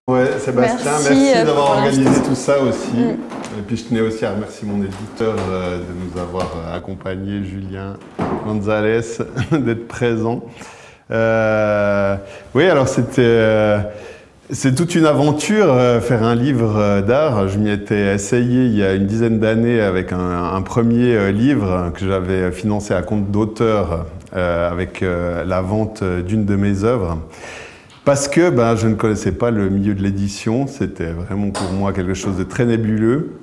Ouais, Sébastien, merci d'avoir organisé tout ça aussi. Et puis je tenais aussi à remercier mon éditeur de nous avoir accompagnés, Julien Gonzalez, d'être présent. Oui, alors c'est toute une aventure, faire un livre d'art. Je m'y étais essayé il y a une dizaine d'années avec un premier livre que j'avais financé à compte d'auteur avec la vente d'une de mes œuvres. Parce que je ne connaissais pas le milieu de l'édition, c'était vraiment pour moi quelque chose de très nébuleux.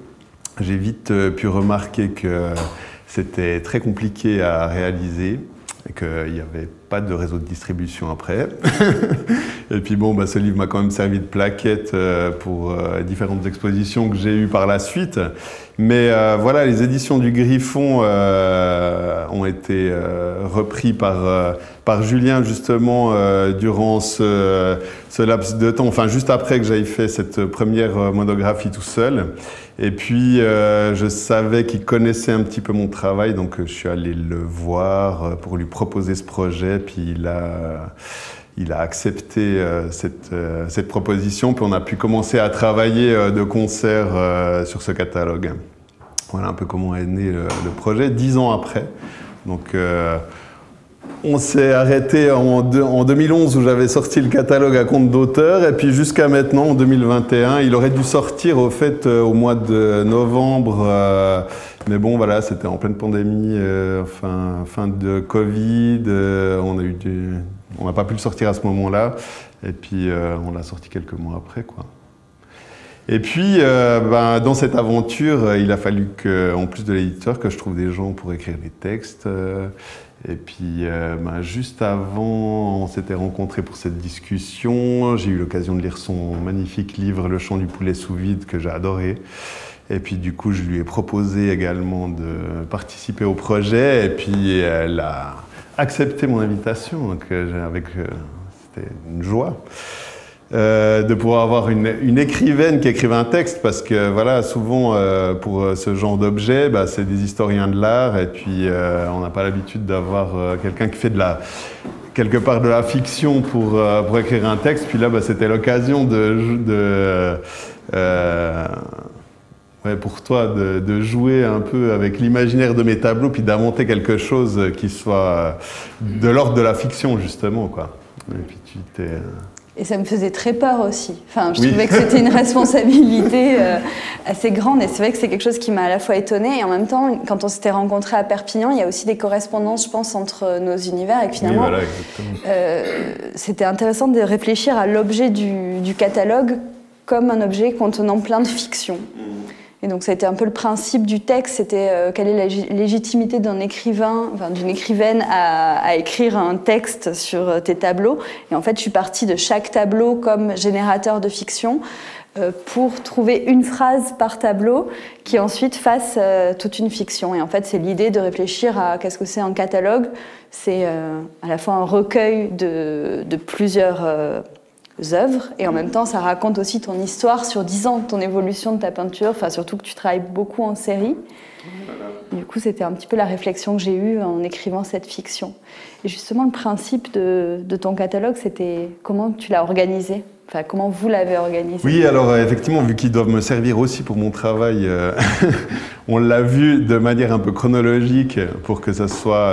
J'ai vite pu remarquer que c'était très compliqué à réaliser et qu'il n'y avait pas de réseau de distribution après. Et puis bon, ce livre m'a quand même servi de plaquette pour différentes expositions que j'ai eues par la suite. Mais voilà, les éditions du Griffon ont été repris par Julien justement durant ce laps de temps, enfin juste après que j'aille fait cette première monographie tout seul. Et puis je savais qu'il connaissait un petit peu mon travail, donc je suis allé le voir pour lui proposer ce projet, puis il a accepté cette proposition, puis on a pu commencer à travailler de concert sur ce catalogue. Voilà un peu comment est né le projet, 10 ans après. Donc on s'est arrêté en 2011 où j'avais sorti le catalogue à compte d'auteur, et puis jusqu'à maintenant, en 2021, il aurait dû sortir au fait au mois de novembre, mais bon voilà, c'était en pleine pandémie, fin de Covid, on n'a pas pu le sortir à ce moment-là, et puis on l'a sorti quelques mois après, quoi. Et puis, dans cette aventure, il a fallu qu'en plus de l'éditeur, que je trouve des gens pour écrire des textes. Et puis, juste avant, on s'était rencontrés pour cette discussion. J'ai eu l'occasion de lire son magnifique livre « Le chant du poulet sous vide » que j'ai adoré. Et puis, du coup, je lui ai proposé également de participer au projet. Et puis, elle a accepté mon invitation. Donc, c'était une joie. De pouvoir avoir une écrivaine qui écrive un texte, parce que voilà, souvent pour ce genre d'objet, c'est des historiens de l'art, et puis on n'a pas l'habitude d'avoir quelqu'un qui fait quelque part de la fiction pour écrire un texte. Puis là, c'était l'occasion pour toi de jouer un peu avec l'imaginaire de mes tableaux, puis d'inventer quelque chose qui soit de l'ordre de la fiction, justement, quoi. Et puis Et ça me faisait très peur aussi. Enfin, je trouvais que c'était une responsabilité assez grande, et c'est vrai que c'est quelque chose qui m'a à la fois étonnée, et en même temps, quand on s'était rencontrés à Perpignan, il y a aussi des correspondances, je pense, entre nos univers, et que finalement, c'était intéressant de réfléchir à l'objet du catalogue comme un objet contenant plein de fiction. Et donc ça a été un peu le principe du texte, c'était quelle est la légitimité d'un écrivain, d'une écrivaine à écrire un texte sur tes tableaux. Et en fait, je suis partie de chaque tableau comme générateur de fiction pour trouver une phrase par tableau qui ensuite fasse toute une fiction. Et en fait, c'est l'idée de réfléchir à qu'est-ce que c'est un catalogue. C'est à la fois un recueil de plusieurs œuvres, et en même temps ça raconte aussi ton histoire sur 10 ans, ton évolution de ta peinture, surtout que tu travailles beaucoup en série. Du coup, c'était un petit peu la réflexion que j'ai eue en écrivant cette fiction. Et justement, le principe de ton catalogue, c'était comment tu l'as organisé, comment vous l'avez organisé. Oui, alors effectivement, vu qu'ils doivent me servir aussi pour mon travail, on l'a vu de manière un peu chronologique pour que ça soit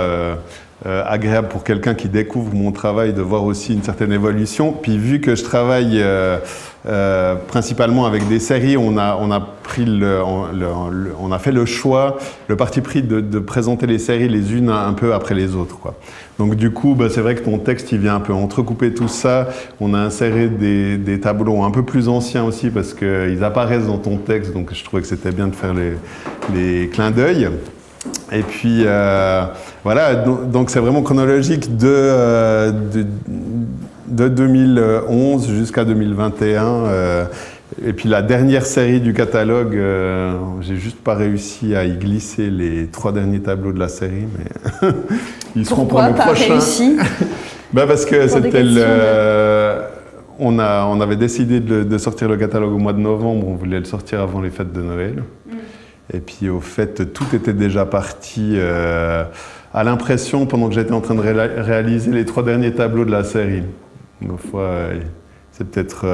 agréable pour quelqu'un qui découvre mon travail de voir aussi une certaine évolution. Puis vu que je travaille principalement avec des séries, on a fait le choix, le parti pris de présenter les séries les unes un peu après les autres, quoi. Donc du coup, c'est vrai que ton texte il vient un peu entrecouper tout ça. On a inséré des tableaux un peu plus anciens aussi parce qu'ils apparaissent dans ton texte, donc je trouvais que c'était bien de faire les clins d'œil. Et puis voilà, donc c'est vraiment chronologique de 2011 jusqu'à 2021. Et puis la dernière série du catalogue, j'ai juste pas réussi à y glisser les 3 derniers tableaux de la série, mais ils seront pour le prochain. Pourquoi pas réussi? Parce que c'était on avait décidé de sortir le catalogue au mois de novembre, on voulait le sortir avant les fêtes de Noël. Et puis au fait, tout était déjà parti à l'impression pendant que j'étais en train de réaliser les 3 derniers tableaux de la série. Une fois, C'est peut-être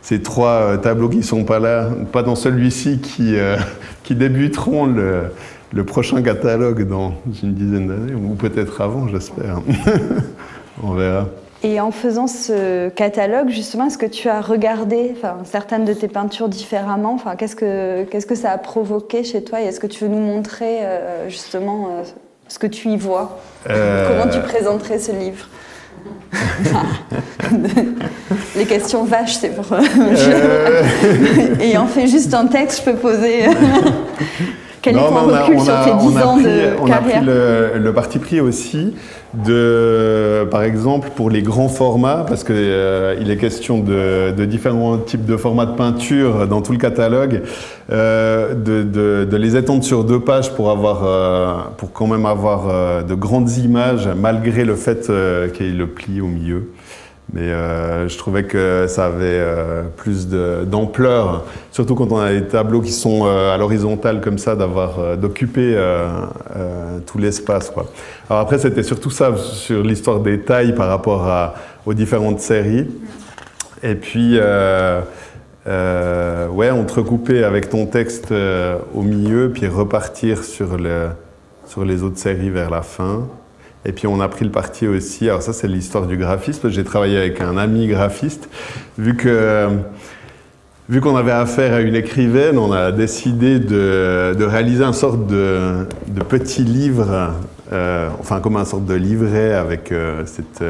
ces 3 tableaux qui ne sont pas là, pas dans celui-ci, qui débuteront le prochain catalogue dans une dizaine d'années, ou peut-être avant, j'espère. On verra. Et en faisant ce catalogue, justement, est-ce que tu as regardé certaines de tes peintures différemment? Qu'est-ce que ça a provoqué chez toi? Et est-ce que tu veux nous montrer justement ce que tu y vois? Comment tu présenterais ce livre? Les questions vaches, c'est pour... Ayant fait juste un texte, je peux poser... Quel est ton recul sur tes 10 ans de carrière? On a pris le parti pris aussi par exemple, pour les grands formats, parce qu'il est question de différents types de formats de peinture dans tout le catalogue, de les étendre sur 2 pages pour quand même avoir de grandes images, malgré le fait qu'il y ait le pli au milieu. Mais je trouvais que ça avait plus d'ampleur, surtout quand on a des tableaux qui sont à l'horizontale comme ça, d'occuper tout l'espace, quoi. Alors après, c'était surtout ça sur l'histoire des tailles par rapport aux différentes séries. Et puis, ouais, entrecouper avec ton texte au milieu, puis repartir sur les autres séries vers la fin. Et puis on a pris le parti aussi, alors ça c'est l'histoire du graphisme, j'ai travaillé avec un ami graphiste, vu qu'on avait affaire à une écrivaine, on a décidé de réaliser une sorte de petit livre, enfin comme une sorte de livret avec cette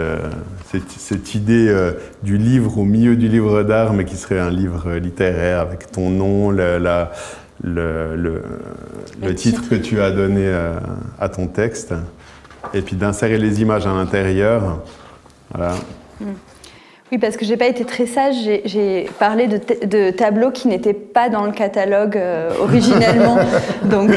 idée du livre au milieu du livre d'art, mais qui serait un livre littéraire avec ton nom, le titre que tu as donné à ton texte. Et puis d'insérer les images à l'intérieur. Voilà. Oui, parce que j'ai pas été très sage, j'ai parlé de tableaux qui n'étaient pas dans le catalogue originellement. Donc,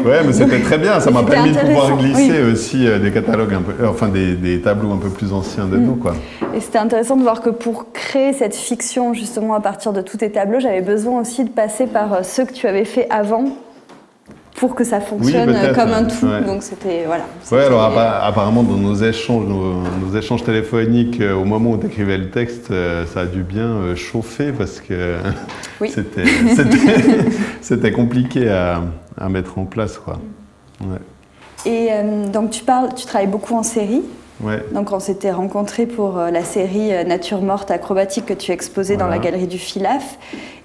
ouais, mais c'était très bien, ça m'a permis de pouvoir glisser aussi des catalogues enfin des tableaux un peu plus anciens de nous, quoi. Et c'était intéressant de voir que pour créer cette fiction, justement, à partir de tous tes tableaux, j'avais besoin aussi de passer par ceux que tu avais fait avant, pour que ça fonctionne comme un tout. Ouais. Donc c'était voilà. Ouais, alors apparemment dans nos échanges téléphoniques, au moment où tu écrivais le texte, ça a dû bien chauffer parce que oui. C'était compliqué à mettre en place, quoi. Ouais. Et donc tu travailles beaucoup en série. Ouais. Donc on s'était rencontrés pour la série Nature morte acrobatique que tu exposais dans la galerie du Filaf.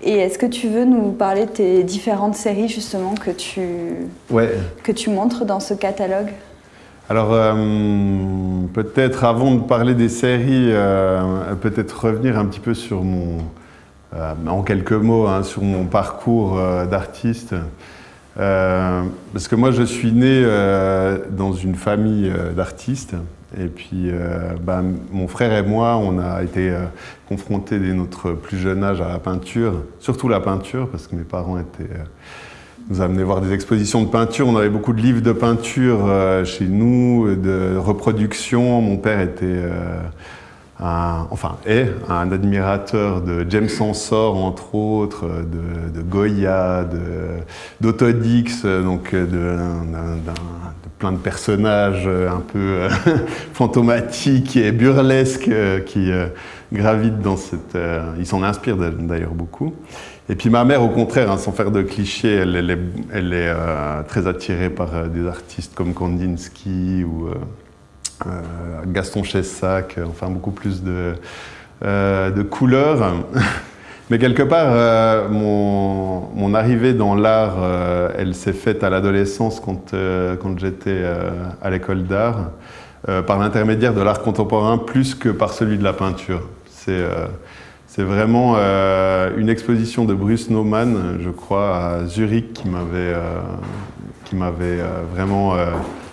Et est-ce que tu veux nous parler de tes différentes séries justement que tu montres dans ce catalogue? Alors peut-être avant de parler des séries, peut-être revenir un petit peu sur en quelques mots, sur mon parcours d'artiste. Parce que moi je suis né dans une famille d'artistes. Et puis, mon frère et moi, on a été confrontés dès notre plus jeune âge à la peinture, surtout la peinture, parce que mes parents nous amenaient voir des expositions de peinture. On avait beaucoup de livres de peinture chez nous, de reproduction. Mon père était un admirateur de James Ensor, entre autres, de Goya, d'Autodix, donc de plein de personnages un peu fantomatiques et burlesques qui gravitent dans cette... il s'en inspire d'ailleurs beaucoup. Et puis ma mère, au contraire, sans faire de clichés, elle est très attirée par des artistes comme Kandinsky ou Gaston Chessac, enfin beaucoup plus de couleurs. Mais quelque part, mon arrivée dans l'art, elle s'est faite à l'adolescence quand j'étais à l'école d'art, par l'intermédiaire de l'art contemporain plus que par celui de la peinture. C'est vraiment une exposition de Bruce Nauman, je crois, à Zurich, qui m'avait vraiment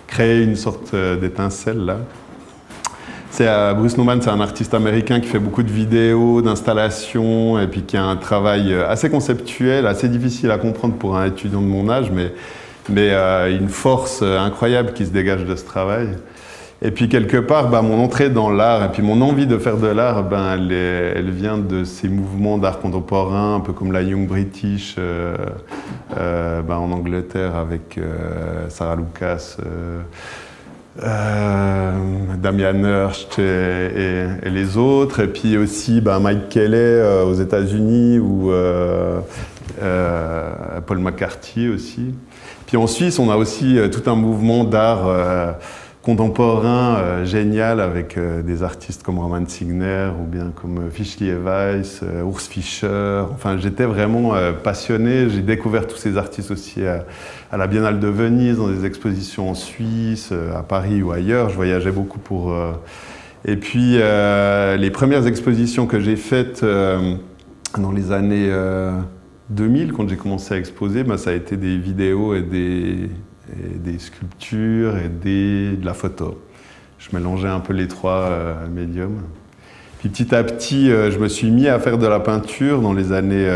créé une sorte d'étincelle là. Bruce Nauman, c'est un artiste américain qui fait beaucoup de vidéos, d'installations, et puis qui a un travail assez conceptuel, assez difficile à comprendre pour un étudiant de mon âge, mais une force incroyable qui se dégage de ce travail. Et puis quelque part, mon entrée dans l'art, et puis mon envie de faire de l'art, elle vient de ces mouvements d'art contemporain, un peu comme la Young British en Angleterre avec Sarah Lucas, Damien Hirst et les autres, et puis aussi Mike Kelley aux États-Unis ou Paul McCarthy aussi. Puis en Suisse, on a aussi tout un mouvement d'art contemporain génial avec des artistes comme Roman Signer ou bien comme Fischli et Weiss, Urs Fischer. Enfin, j'étais vraiment passionné. J'ai découvert tous ces artistes aussi à la Biennale de Venise, dans des expositions en Suisse, à Paris ou ailleurs. Je voyageais beaucoup pour... Et puis, les premières expositions que j'ai faites dans les années 2000, quand j'ai commencé à exposer, ça a été des vidéos et des sculptures et de la photo. Je mélangeais un peu les trois médiums. Puis petit à petit, je me suis mis à faire de la peinture dans les années,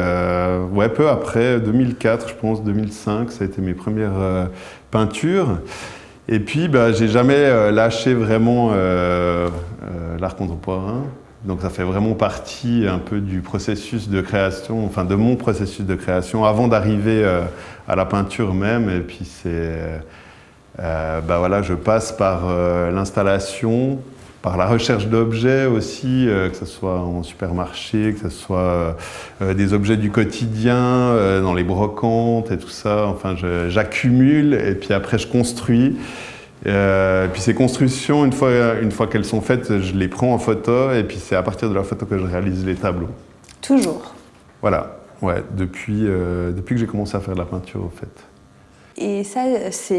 peu après, 2004, je pense, 2005, ça a été mes premières peintures. Et puis, j'ai jamais lâché vraiment l'art contemporain. Donc ça fait vraiment partie un peu du processus de création, enfin de mon processus de création, avant d'arriver à la peinture même. Et puis c'est, je passe par l'installation, par la recherche d'objets aussi, que ce soit en supermarché, que ce soit des objets du quotidien, dans les brocantes et tout ça. Enfin, j'accumule et puis après je construis. Puis ces constructions, une fois qu'elles sont faites, je les prends en photo et puis c'est à partir de la photo que je réalise les tableaux. Toujours? Voilà, ouais, depuis que j'ai commencé à faire de la peinture, au fait. Et ça,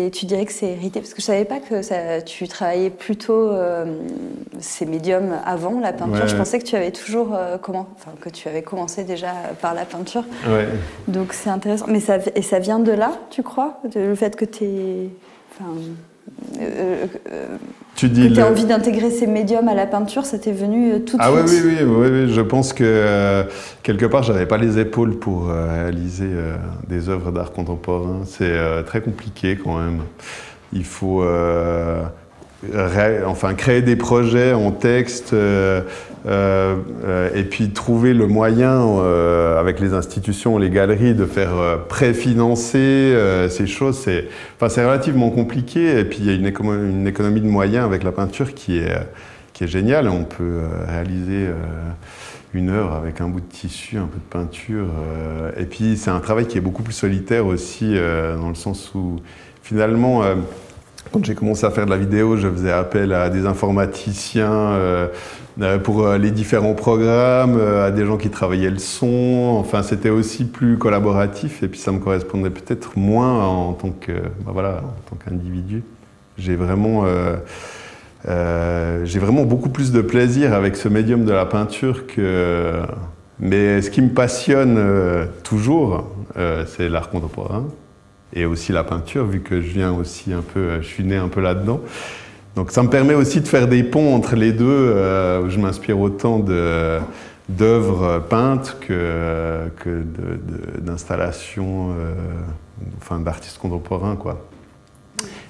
tu dirais que c'est hérité? Parce que je ne savais pas que tu travaillais plutôt ces médiums avant la peinture. Ouais. Je pensais que tu avais toujours que tu avais commencé déjà par la peinture. Ouais. Donc c'est intéressant. Mais ça vient de là, tu crois? Le fait que tu aies... tu dis que tu as envie d'intégrer ces médiums à la peinture, ça t'est venu tout de suite? Ah oui, je pense que quelque part, j'avais pas les épaules pour réaliser des œuvres d'art contemporain. C'est très compliqué quand même. Il faut créer des projets en texte et puis trouver le moyen avec les institutions, les galeries, de faire préfinancer ces choses. C'est relativement compliqué et puis il y a une économie de moyens avec la peinture qui est géniale. On peut réaliser une œuvre avec un bout de tissu, un peu de peinture. Et puis c'est un travail qui est beaucoup plus solitaire aussi, dans le sens où finalement... Quand j'ai commencé à faire de la vidéo, je faisais appel à des informaticiens pour les différents programmes, à des gens qui travaillaient le son. Enfin, c'était aussi plus collaboratif et puis ça me correspondait peut-être moins en tant qu'individu. J'ai vraiment beaucoup plus de plaisir avec ce médium de la peinture que... Mais ce qui me passionne toujours, c'est l'art contemporain. Et aussi la peinture, vu que je suis né un peu là-dedans. Donc ça me permet aussi de faire des ponts entre les deux. Je m'inspire autant d'œuvres peintes que d'installations, d'artistes contemporains, quoi.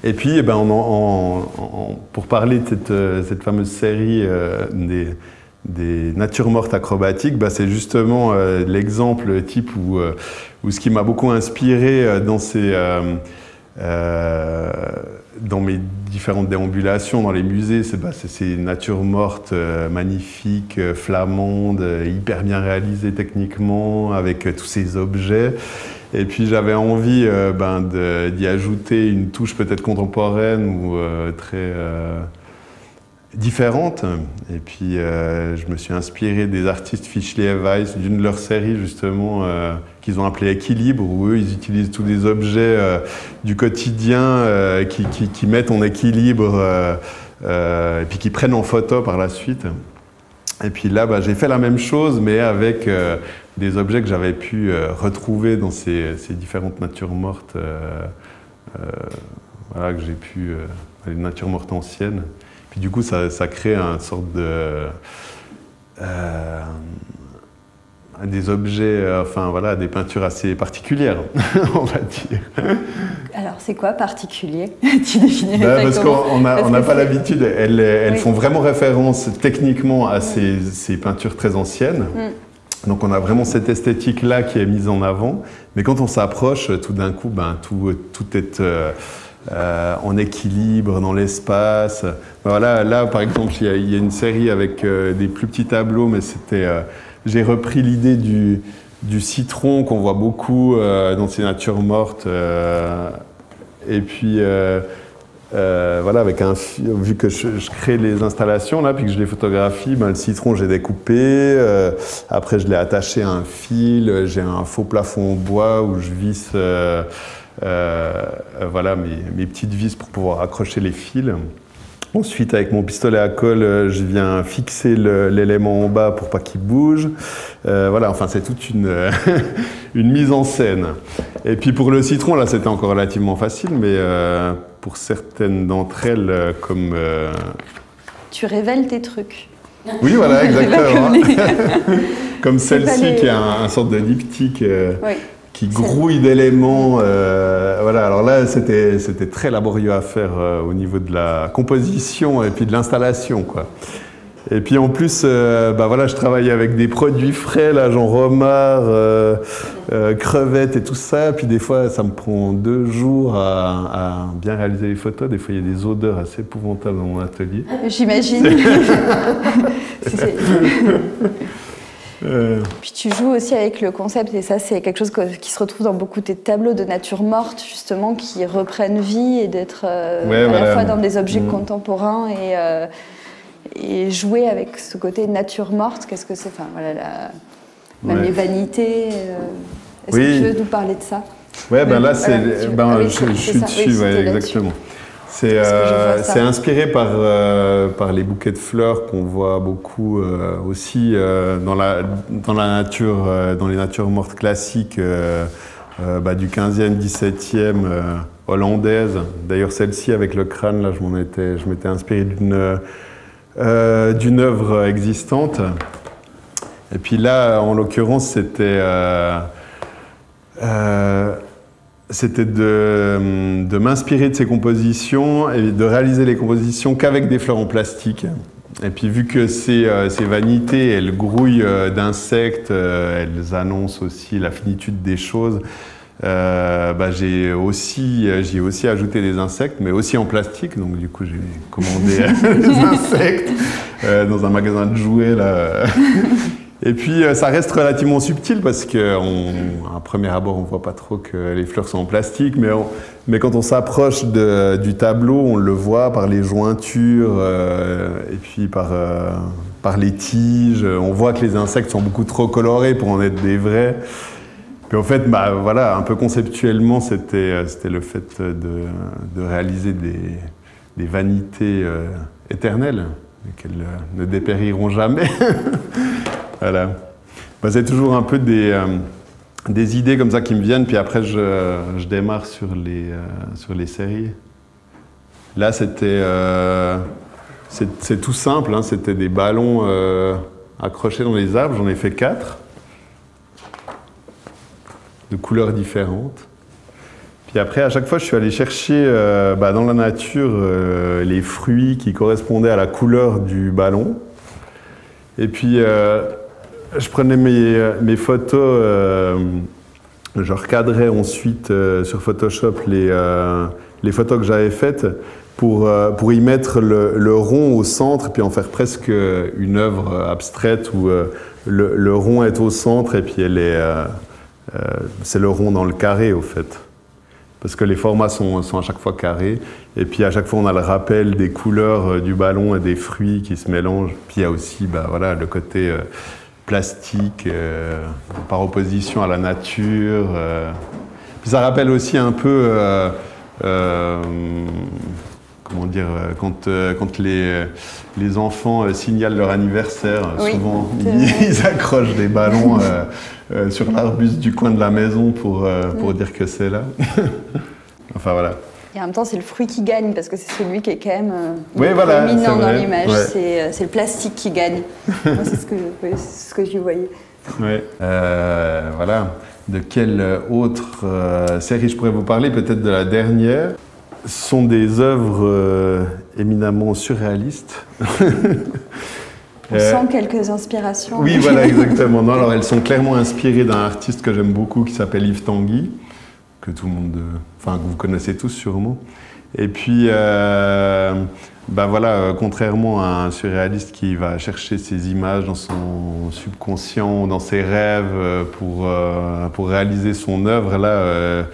Et puis, pour parler de cette fameuse série des natures mortes acrobatiques, c'est justement l'exemple type où ce qui m'a beaucoup inspiré dans mes différentes déambulations dans les musées, c'est ces natures mortes magnifiques, flamandes, hyper bien réalisées techniquement, avec tous ces objets. Et puis j'avais envie d'y ajouter une touche peut-être contemporaine ou très... différentes. Et puis je me suis inspiré des artistes Fischli et Weiss, d'une de leurs séries justement qu'ils ont appelé Équilibre, où eux ils utilisent tous des objets du quotidien qui mettent en équilibre et puis qui prennent en photo par la suite. Et puis là j'ai fait la même chose mais avec des objets que j'avais pu retrouver dans ces différentes natures mortes que j'ai pu... les natures mortes anciennes. Puis du coup, ça crée une sorte de... des objets, des peintures assez particulières, on va dire. Alors, c'est quoi particulier? Tu définirais parce qu'on n'a pas l'habitude. Elles font vraiment référence techniquement à ces peintures très anciennes. Donc on a vraiment cette esthétique-là qui est mise en avant. Mais quand on s'approche, tout d'un coup, tout est... en équilibre dans l'espace. Voilà, là, par exemple, il y a une série avec des plus petits tableaux, mais j'ai repris l'idée du citron qu'on voit beaucoup dans ces natures mortes. Et puis, voilà, vu que je crée les installations, là, puis que je les photographie, le citron, j'ai découpé. Après, je l'ai attaché à un fil. J'ai un faux plafond en bois où je visse voilà, mes petites vis pour pouvoir accrocher les fils. Ensuite, avec mon pistolet à colle, je viens fixer l'élément en bas pour pas qu'il bouge. Voilà, enfin, c'est toute une mise en scène. Et puis pour le citron, là, c'était encore relativement facile, mais pour certaines d'entre elles, comme... Tu révèles tes trucs. Oui, voilà, exactement. Comme celle-ci, qui est un sorte de diptyque. Oui. Qui grouille d'éléments. Voilà. Alors là, c'était très laborieux à faire au niveau de la composition et puis de l'installation, quoi. Et puis en plus, voilà, je travaille avec des produits frais, là, genre homard, crevettes et tout ça. Puis des fois, ça me prend 2 jours à bien réaliser les photos. Des fois, il y a des odeurs assez épouvantables dans mon atelier. J'imagine. Puis tu joues aussi avec le concept, et ça c'est quelque chose qui se retrouve dans beaucoup de tes tableaux de nature morte, justement, qui reprennent vie et d'être à la fois dans des objets contemporains et jouer avec ce côté nature morte. Qu'est-ce que c'est, enfin, voilà, même les vanités. Est-ce que tu veux nous parler de ça? Ouais, là, je suis dessus, exactement. C'est inspiré par les bouquets de fleurs qu'on voit beaucoup aussi dans la nature, dans les natures mortes classiques du 15e, 17e hollandaise. D'ailleurs, celle-ci avec le crâne, là, je m'étais inspiré d'une œuvre existante. Et puis là, en l'occurrence, c'était de m'inspirer de ces compositions et de réaliser les compositions qu'avec des fleurs en plastique. Et puis vu que ces vanités, elles grouillent d'insectes, elles annoncent aussi la finitude des choses, j'y ai aussi ajouté des insectes, mais aussi en plastique. Donc du coup, j'ai commandé des insectes dans un magasin de jouets, là. Et puis, ça reste relativement subtil parce qu'à premier abord, on ne voit pas trop que les fleurs sont en plastique, mais quand on s'approche du tableau, on le voit par les jointures et puis par les tiges. On voit que les insectes sont beaucoup trop colorés pour en être des vrais. Puis en fait, voilà, un peu conceptuellement, c'était le fait de réaliser des vanités éternelles, qu'elles ne dépériront jamais. Voilà. C'est toujours un peu des idées comme ça qui me viennent, puis après je démarre sur les séries. Là, c'est tout simple, hein, c'était des ballons accrochés dans les arbres, j'en ai fait 4, de couleurs différentes. Puis après, à chaque fois, je suis allé chercher dans la nature les fruits qui correspondaient à la couleur du ballon. Et puis, je prenais mes photos, je recadrais ensuite sur Photoshop les photos que j'avais faites pour y mettre le rond au centre, puis en faire presque une œuvre abstraite où le rond est au centre et puis c'est le rond dans le carré, au fait. Parce que les formats sont à chaque fois carrés. Et puis à chaque fois, on a le rappel des couleurs du ballon et des fruits qui se mélangent. Puis il y a aussi voilà, le côté plastique par opposition à la nature. Puis ça rappelle aussi un peu, comment dire, quand les enfants signalent leur anniversaire, souvent ils accrochent des ballons sur l'arbuste du coin de la maison pour dire que c'est là. Enfin voilà. Et en même temps, c'est le fruit qui gagne, parce que c'est celui qui est quand même dominant dans l'image. Ouais. C'est le plastique qui gagne. Moi, c'est ce que j'y voyais. Ouais. Voilà. De quelle autre série je pourrais vous parler? Peut-être de la dernière. Ce sont des œuvres éminemment surréalistes. On sent quelques inspirations. Oui, voilà, exactement. Non, alors, elles sont clairement inspirées d'un artiste que j'aime beaucoup qui s'appelle Yves Tanguy, que tout le monde, que vous connaissez tous sûrement. Et puis, bah voilà, contrairement à un surréaliste qui va chercher ses images dans son subconscient, dans ses rêves pour réaliser son œuvre, là,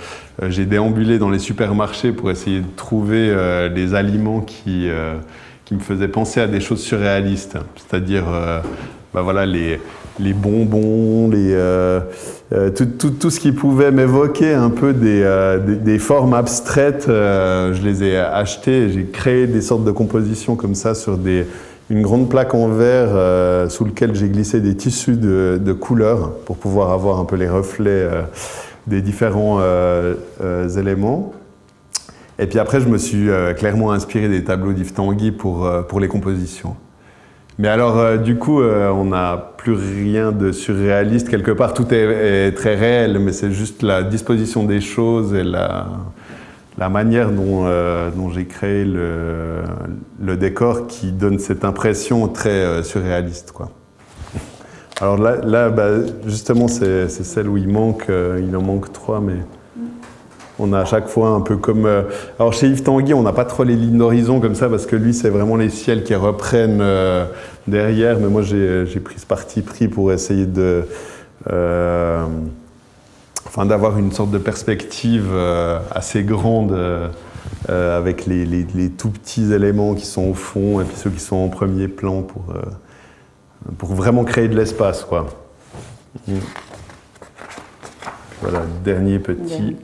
j'ai déambulé dans les supermarchés pour essayer de trouver des aliments qui me faisaient penser à des choses surréalistes, c'est-à-dire bah voilà, les bonbons, tout ce qui pouvait m'évoquer un peu des formes abstraites, je les ai achetées. J'ai créé des sortes de compositions comme ça sur une grande plaque en verre sous lequel j'ai glissé des tissus de couleurs pour pouvoir avoir un peu les reflets des différents éléments. Et puis après, je me suis clairement inspiré des tableaux d'Yves Tanguy pour les compositions. Mais alors, du coup, on n'a plus rien de surréaliste. Quelque part, tout est très réel, mais c'est juste la disposition des choses et la manière dont j'ai créé le décor qui donne cette impression très surréaliste, quoi. Alors là bah, justement, c'est celle où il en manque 3, mais on a à chaque fois un peu comme... Alors chez Yves Tanguy, on n'a pas trop les lignes d'horizon comme ça, parce que lui, c'est vraiment les ciels qui reprennent derrière. Mais moi, j'ai pris ce parti pris pour essayer d'avoir une sorte de perspective assez grande avec les tout petits éléments qui sont au fond et puis ceux qui sont en premier plan pour vraiment créer de l'espace, quoi. Voilà, dernier petit...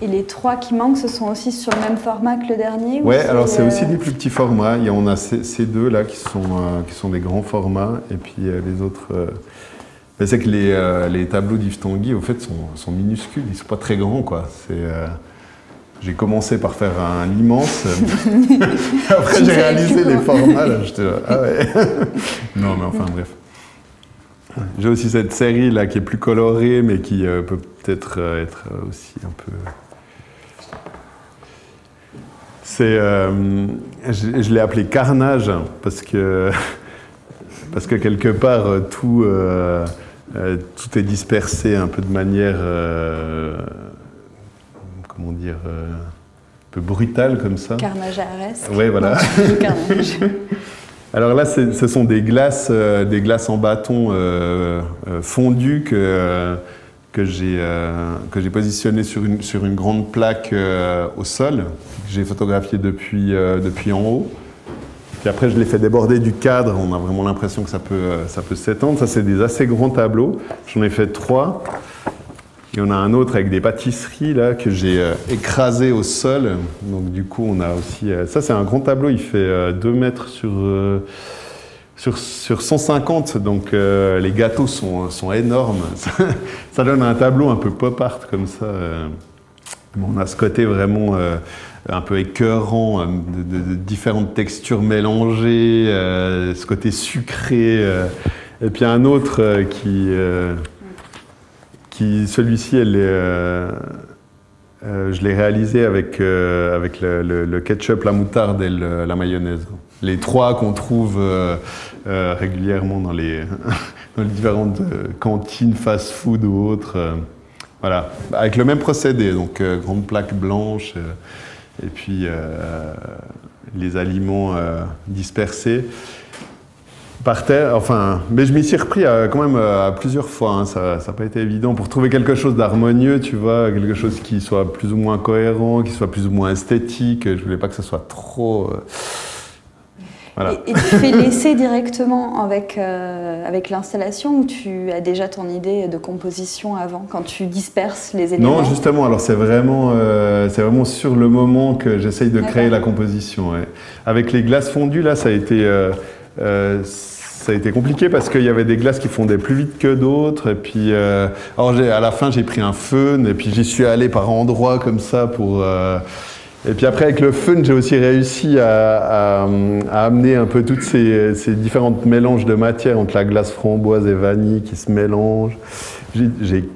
Et les 3 qui manquent, ce sont aussi sur le même format que le dernier? Ouais, alors c'est aussi des plus petits formats. On a ces 2 là qui sont des grands formats, et puis les autres. C'est que les tableaux d'Yves Tanguy, au fait, sont minuscules. Ils sont pas très grands, quoi. J'ai commencé par faire un immense. Après, j'ai réalisé les formats. Là, j'étais là, ah ouais. Non, mais enfin, bref. J'ai aussi cette série là qui est plus colorée, mais qui peut peut-être être aussi un peu... je l'ai appelé Carnage parce que quelque part tout est dispersé un peu de manière, comment dire, un peu brutale comme ça. Carnagearesque. Ouais, voilà. Carnage. Alors là, ce sont des glaces en bâton fondues que j'ai positionnées sur une grande plaque au sol, que j'ai photographiée depuis en haut. Puis après, je l'ai fait déborder du cadre. On a vraiment l'impression que ça peut s'étendre. Ça, c'est des assez grands tableaux. J'en ai fait 3. Il y en a un autre avec des pâtisseries là, que j'ai écrasé au sol. Donc du coup, on a aussi... ça, c'est un grand tableau. Il fait 2 mètres sur 150. Donc les gâteaux sont énormes. Ça donne un tableau un peu pop art comme ça. On a ce côté vraiment un peu écœurant, de différentes textures mélangées, ce côté sucré. Et puis un autre celui-ci, je l'ai réalisé avec le ketchup, la moutarde et la mayonnaise. Les 3 qu'on trouve régulièrement dans les différentes cantines fast-food ou autres. Voilà, avec le même procédé, donc grande plaque blanche et puis les aliments dispersés. Par terre, enfin, mais je m'y suis repris quand même à plusieurs fois, hein. Ça n'a pas été évident pour trouver quelque chose d'harmonieux, tu vois, quelque chose qui soit plus ou moins cohérent, qui soit plus ou moins esthétique. Je voulais pas que ça soit trop... Voilà. Et tu fais l'essai directement avec l'installation, ou tu as déjà ton idée de composition avant, quand tu disperses les éléments? Non, justement, alors c'est vraiment sur le moment que j'essaye de créer la composition. Ouais. Avec les glaces fondues, là, ça a été compliqué parce qu'il y avait des glaces qui fondaient plus vite que d'autres. Et puis, alors à la fin, j'ai pris un fun et puis j'y suis allé par endroits comme ça pour... Et puis après, avec le fun, j'ai aussi réussi à amener un peu toutes ces différentes mélanges de matière entre la glace framboise et vanille qui se mélangent. J'ai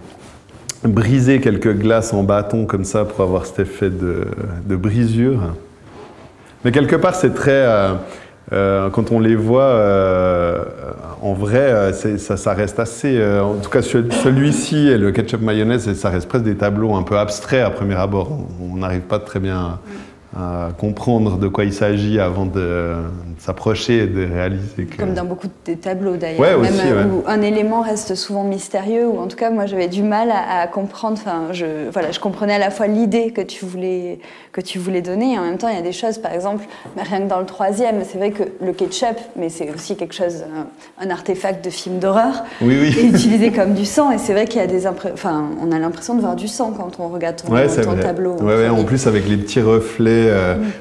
brisé quelques glaces en bâton comme ça pour avoir cet effet de brisure. Mais quelque part, c'est très... quand on les voit en vrai, ça reste assez... en tout cas, celui-ci et le ketchup mayonnaise, ça reste presque des tableaux un peu abstraits à premier abord. On n'arrive pas très bien à comprendre de quoi il s'agit avant de s'approcher et de réaliser que... Comme dans beaucoup de tableaux d'ailleurs, ouais, même aussi, ouais. où un élément reste souvent mystérieux, ou en tout cas moi j'avais du mal à comprendre, enfin je comprenais à la fois l'idée que tu voulais donner, et en même temps il y a des choses, par exemple, rien que dans le 3e, c'est vrai que le ketchup, mais c'est aussi quelque chose, un artefact de film d'horreur, oui, oui. est utilisé comme du sang, et c'est vrai qu'il y a des on a l'impression de voir du sang quand on regarde ton tableau. Ouais, en plus avec les petits reflets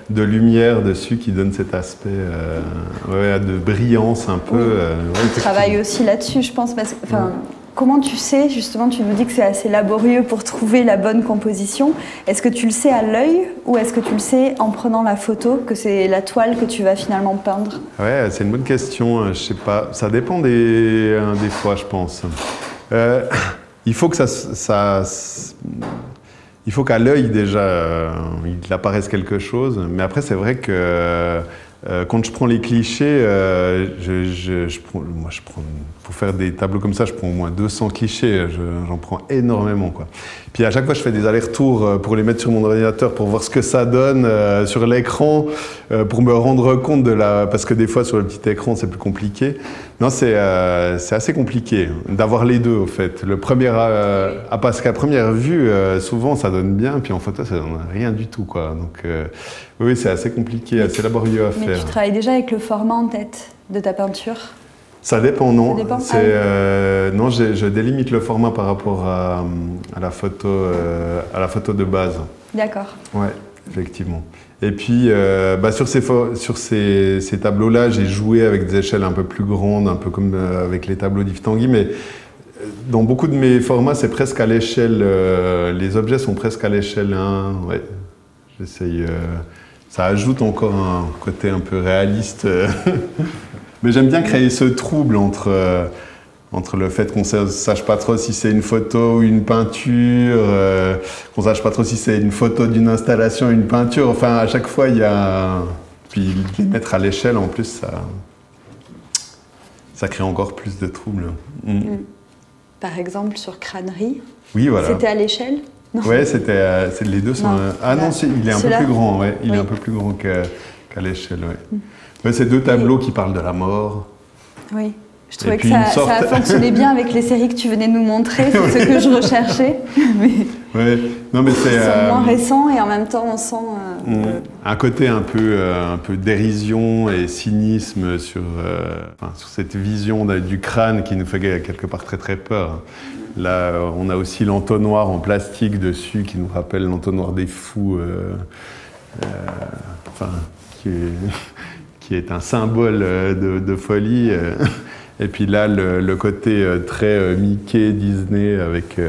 de lumière dessus qui donnent cet aspect de brillance un peu. Tu travailles aussi là-dessus, je pense, parce que, comment tu sais, justement, tu nous dis que c'est assez laborieux pour trouver la bonne composition. Est-ce que tu le sais à l'œil ou est-ce que tu le sais en prenant la photo, que c'est la toile que tu vas finalement peindre? Ouais, c'est une bonne question, je sais pas. Ça dépend des fois, je pense. Il faut que il faut qu'à l'œil, déjà, il apparaisse quelque chose. Mais après, c'est vrai que quand je prends les clichés, pour faire des tableaux comme ça, je prends au moins 200 clichés. J'en prends énormément, quoi. Puis à chaque fois, je fais des allers-retours pour les mettre sur mon ordinateur pour voir ce que ça donne sur l'écran, pour me rendre compte parce que des fois, sur le petit écran, c'est plus compliqué. Non, c'est assez compliqué d'avoir les deux, au fait. Parce qu'à première vue, souvent, ça donne bien, puis en photo, ça donne rien du tout, quoi. Donc, oui, c'est assez compliqué, assez laborieux à faire. Mais tu travailles déjà avec le format en tête de ta peinture? Ça dépend, non. Ça dépend. Non, je délimite le format par rapport à la photo de base. D'accord. Ouais, effectivement. Et puis, sur ces tableaux-là, j'ai joué avec des échelles un peu plus grandes, un peu comme avec les tableaux d'Yves Tanguy, mais dans beaucoup de mes formats, c'est presque à l'échelle. Les objets sont presque à l'échelle 1. Ouais, j'essaye. Ça ajoute encore un côté un peu réaliste. Mais j'aime bien créer ce trouble entre le fait qu'on ne sache pas trop si c'est une photo ou une peinture, qu'on ne sache pas trop si c'est une photo d'une installation ou une peinture. Enfin, à chaque fois, il y a... Puis les mettre à l'échelle, en plus, ça crée encore plus de trouble. Par exemple, sur Crânerie, oui, voilà. C'était à l'échelle? Oui, les deux sont... Non, il est un peu plus grand, ouais. Il est un peu plus grand qu'à l'échelle, ouais. Ouais, c'est deux tableaux qui parlent de la mort. Oui, je trouvais que ça a fonctionné bien avec les séries que tu venais nous montrer, c'est ce que je recherchais. Ouais. Non, mais ils sont moins récents et en même temps on sent... un côté un peu dérision et cynisme sur cette vision du crâne qui nous fait quelque part très très peur. Là, on a aussi l'entonnoir en plastique dessus qui nous rappelle l'entonnoir des fous, qui est un symbole de folie. Et puis là, le côté très Mickey, Disney, avec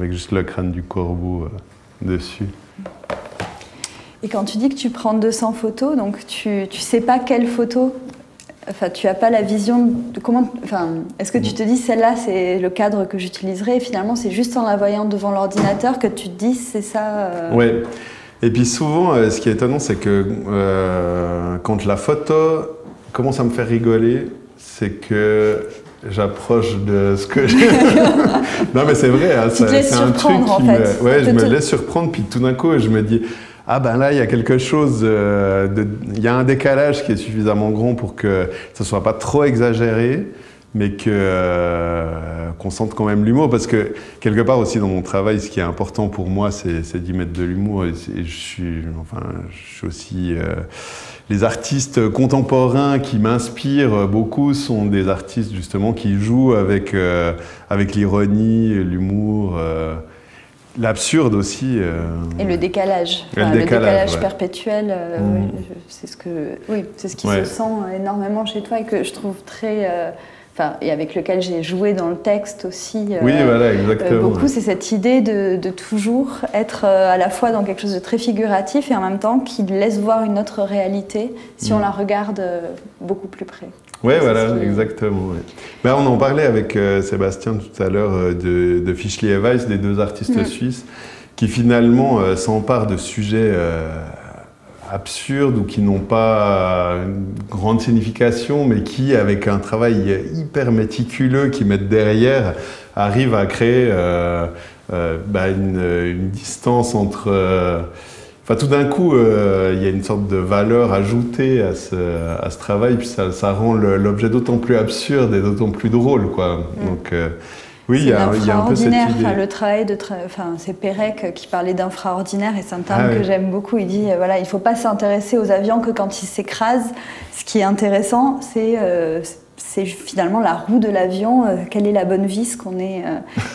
juste le crâne du corbeau dessus. Et quand tu dis que tu prends 200 photos, donc tu sais pas quelle photo, enfin tu n'as pas la vision de comment... Enfin, est-ce que tu te dis celle-là c'est le cadre que j'utiliserai et finalement c'est juste en la voyant devant l'ordinateur que tu te dis c'est ça Ouais. Et puis souvent, ce qui est étonnant, c'est que quand la photo commence à me faire rigoler, c'est que j'approche de ce que j'ai. Non, mais c'est vrai, hein, c'est un truc qui me... Ouais, je me laisse surprendre, puis tout d'un coup, je me dis, ah ben là, il y a quelque chose, il y a un décalage qui est suffisamment grand pour que ça ne soit pas trop exagéré, mais qu'on sente quand même l'humour, parce que quelque part aussi dans mon travail, ce qui est important pour moi, c'est d'y mettre de l'humour, et je suis aussi... les artistes contemporains qui m'inspirent beaucoup sont des artistes justement qui jouent avec l'ironie, l'humour, l'absurde aussi. Et le décalage. Le décalage perpétuel, c'est ce qui se sent énormément chez toi et que je trouve très... et avec lequel j'ai joué dans le texte aussi. Oui, voilà, exactement. Beaucoup, c'est cette idée de toujours être à la fois dans quelque chose de très figuratif et en même temps qui laisse voir une autre réalité si on la regarde beaucoup plus près. Oui, voilà, exactement. Ouais. Ben, on en parlait avec Sébastien tout à l'heure de Fischli et Weiss, des deux artistes suisses, qui finalement s'emparent de sujets absurdes ou qui n'ont pas une grande signification, mais qui, avec un travail hyper méticuleux qu'ils mettent derrière, arrivent à créer une distance entre Enfin, tout d'un coup, il y a une sorte de valeur ajoutée à ce travail, puis ça rend l'objet d'autant plus absurde et d'autant plus drôle, quoi. Donc, oui, il y a un peu cette idée. Le travail c'est Pérec qui parlait d'infraordinaire, et c'est un terme que j'aime beaucoup. Il dit, voilà, il ne faut pas s'intéresser aux avions que quand ils s'écrasent. Ce qui est intéressant, c'est finalement la roue de l'avion, quelle est la bonne vis qu'on est.